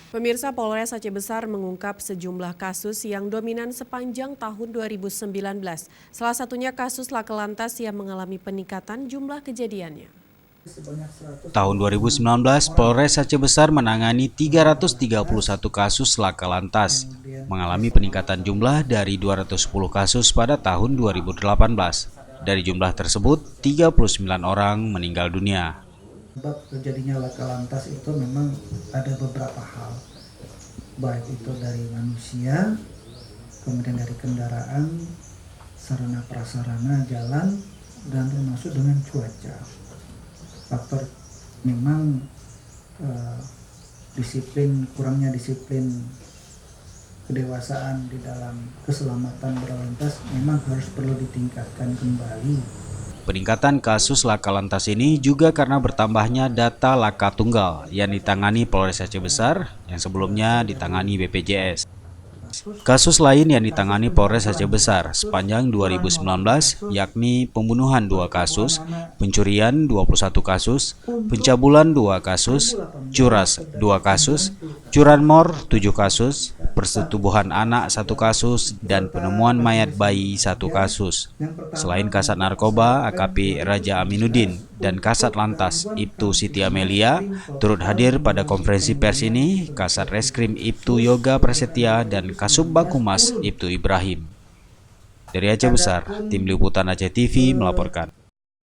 Pemirsa, Polres Aceh Besar mengungkap sejumlah kasus yang dominan sepanjang tahun 2019. Salah satunya kasus laka lantas yang mengalami peningkatan jumlah kejadiannya. Tahun 2019, Polres Aceh Besar menangani 331 kasus laka lantas, mengalami peningkatan jumlah dari 210 kasus pada tahun 2018. Dari jumlah tersebut, 39 orang meninggal dunia. Sebab terjadinya laka lantas itu memang ada beberapa hal, baik itu dari manusia, kemudian dari kendaraan, sarana prasarana jalan, dan termasuk dengan cuaca. Faktor memang kurangnya disiplin kedewasaan di dalam keselamatan berlalu lintas memang harus perlu ditingkatkan kembali. Peningkatan kasus laka lantas ini juga karena bertambahnya data laka tunggal yang ditangani Polres Aceh Besar yang sebelumnya ditangani BPJS. Kasus lain yang ditangani Polres Aceh Besar sepanjang 2019 yakni pembunuhan 2 kasus, pencurian 21 kasus, pencabulan 2 kasus, curas 2 kasus, curanmor 7 kasus, persetubuhan anak 1 kasus, dan penemuan mayat bayi 1 kasus. Selain Kasat Narkoba AKP Raja Aminuddin dan Kasat Lantas Ibtu Siti Amelia turut hadir pada konferensi pers ini, Kasat Reskrim Ibtu Yoga Prasetya dan Kasubag Humas Ibtu Ibrahim. Dari Aceh Besar, Tim Liputan Aceh TV melaporkan.